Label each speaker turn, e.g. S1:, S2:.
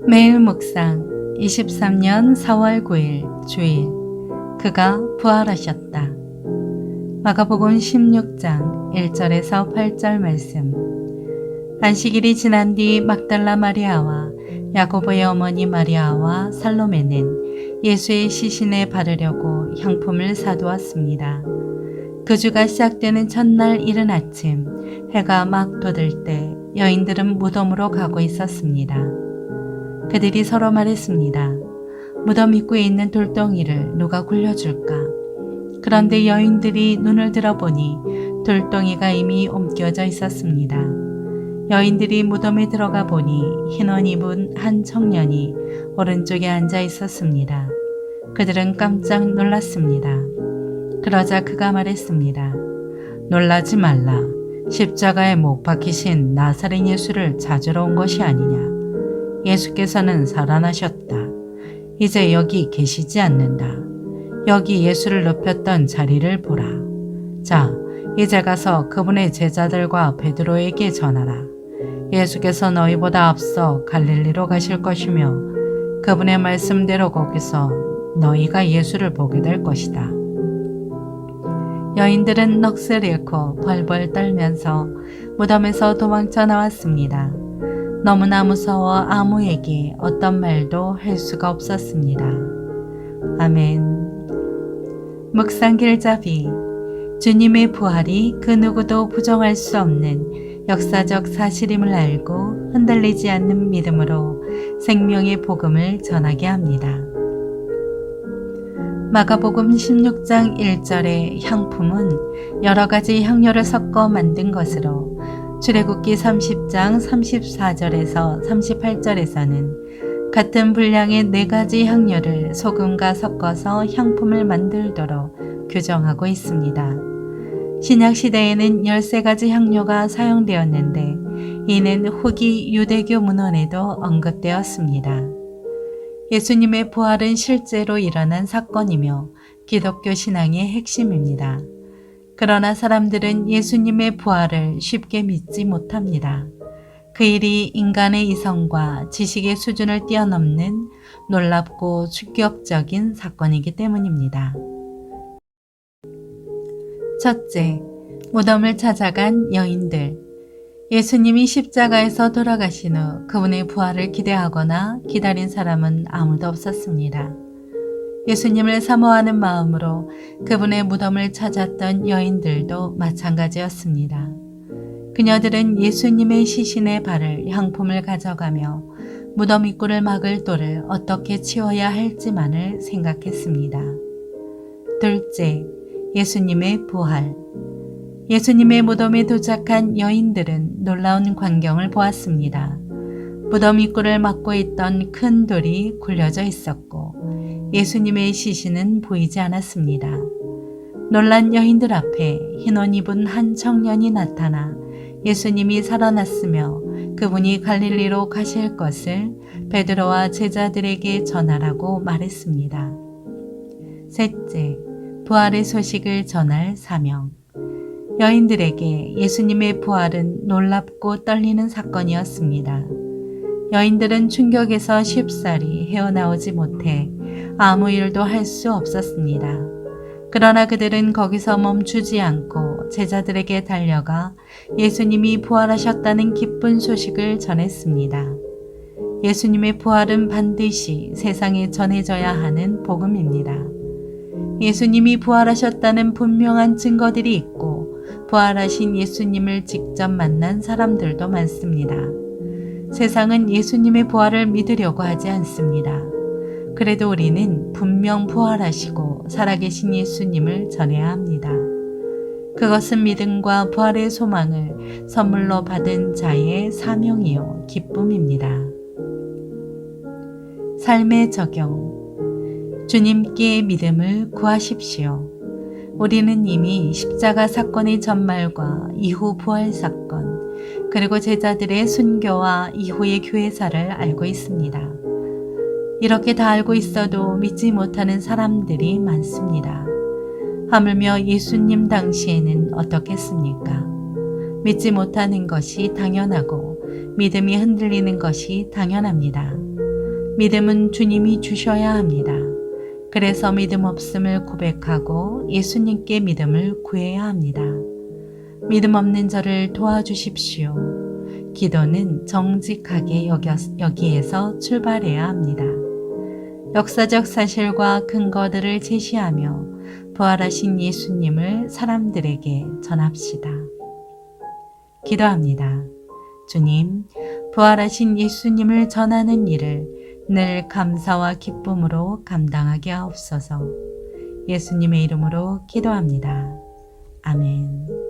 S1: 매일 묵상 23년 4월 9일 주일 그가 부활하셨다. 마가복음 16장 1절에서 8절 말씀. 안식일이 지난 뒤 막달라 마리아와 야고보의 어머니 마리아와 살로메는 예수의 시신에 바르려고 향품을 사두었습니다. 그 주가 시작되는 첫날 이른 아침 해가 막 돋을 때 여인들은 무덤으로 가고 있었습니다. 그들이 서로 말했습니다. 무덤 입구에 있는 돌덩이를 누가 굴려줄까? 그런데 여인들이 눈을 들어보니 돌덩이가 이미 옮겨져 있었습니다. 여인들이 무덤에 들어가 보니 흰 옷 입은 한 청년이 오른쪽에 앉아 있었습니다. 그들은 깜짝 놀랐습니다. 그러자 그가 말했습니다. 놀라지 말라. 십자가에 못 박히신 나사렛 예수를 찾으러 온 것이 아니냐. 예수께서는 살아나셨다. 이제 여기 계시지 않는다. 여기 예수를 눕혔던 자리를 보라. 자, 이제 가서 그분의 제자들과 베드로에게 전하라. 예수께서 너희보다 앞서 갈릴리로 가실 것이며 그분의 말씀대로 거기서 너희가 예수를 보게 될 것이다. 여인들은 넋을 잃고 벌벌 떨면서 무덤에서 도망쳐 나왔습니다. 너무나 무서워 아무에게 어떤 말도 할 수가 없었습니다. 아멘. 묵상 길잡이. 주님의 부활이 그 누구도 부정할 수 없는 역사적 사실임을 알고 흔들리지 않는 믿음으로 생명의 복음을 전하게 합니다. 마가복음 16장 1절의 향품은 여러 가지 향료를 섞어 만든 것으로 출애굽기 30장 34절에서 38절에서는 같은 분량의 4가지 향료를 소금과 섞어서 향품을 만들도록 규정하고 있습니다. 신약 시대에는 13가지 향료가 사용되었는데 이는 후기 유대교 문헌에도 언급되었습니다. 예수님의 부활은 실제로 일어난 사건이며 기독교 신앙의 핵심입니다. 그러나 사람들은 예수님의 부활을 쉽게 믿지 못합니다. 그 일이 인간의 이성과 지식의 수준을 뛰어넘는 놀랍고 충격적인 사건이기 때문입니다. 첫째, 무덤을 찾아간 여인들. 예수님이 십자가에서 돌아가신 후 그분의 부활을 기대하거나 기다린 사람은 아무도 없었습니다. 예수님을 사모하는 마음으로 그분의 무덤을 찾았던 여인들도 마찬가지였습니다. 그녀들은 예수님의 시신에 바를 향품을 가져가며 무덤 입구를 막을 돌을 어떻게 치워야 할지만을 생각했습니다. 둘째, 예수님의 부활. 예수님의 무덤에 도착한 여인들은 놀라운 광경을 보았습니다. 무덤 입구를 막고 있던 큰 돌이 굴려져 있었고 예수님의 시신은 보이지 않았습니다. 놀란 여인들 앞에 흰 옷 입은 한 청년이 나타나 예수님이 살아났으며 그분이 갈릴리로 가실 것을 베드로와 제자들에게 전하라고 말했습니다. 셋째, 부활의 소식을 전할 사명. 여인들에게 예수님의 부활은 놀랍고 떨리는 사건이었습니다. 여인들은 충격에서 쉽사리 헤어나오지 못해 아무 일도 할 수 없었습니다. 그러나 그들은 거기서 멈추지 않고 제자들에게 달려가 예수님이 부활하셨다는 기쁜 소식을 전했습니다. 예수님의 부활은 반드시 세상에 전해져야 하는 복음입니다. 예수님이 부활하셨다는 분명한 증거들이 있고 부활하신 예수님을 직접 만난 사람들도 많습니다. 세상은 예수님의 부활을 믿으려고 하지 않습니다. 그래도 우리는 분명 부활하시고 살아계신 예수님을 전해야 합니다. 그것은 믿음과 부활의 소망을 선물로 받은 자의 사명이요 기쁨입니다. 삶의 적용. 주님께 믿음을 구하십시오. 우리는 이미 십자가 사건의 전말과 이후 부활 사건, 그리고 제자들의 순교와 이후의 교회사를 알고 있습니다. 이렇게 다 알고 있어도 믿지 못하는 사람들이 많습니다. 하물며 예수님 당시에는 어떻겠습니까? 믿지 못하는 것이 당연하고 믿음이 흔들리는 것이 당연합니다. 믿음은 주님이 주셔야 합니다. 그래서 믿음 없음을 고백하고 예수님께 믿음을 구해야 합니다. 믿음 없는 저를 도와주십시오. 기도는 정직하게 여기에서 출발해야 합니다. 역사적 사실과 근거들을 제시하며 부활하신 예수님을 사람들에게 전합시다. 기도합니다. 주님, 부활하신 예수님을 전하는 일을 늘 감사와 기쁨으로 감당하게 하옵소서. 예수님의 이름으로 기도합니다. 아멘.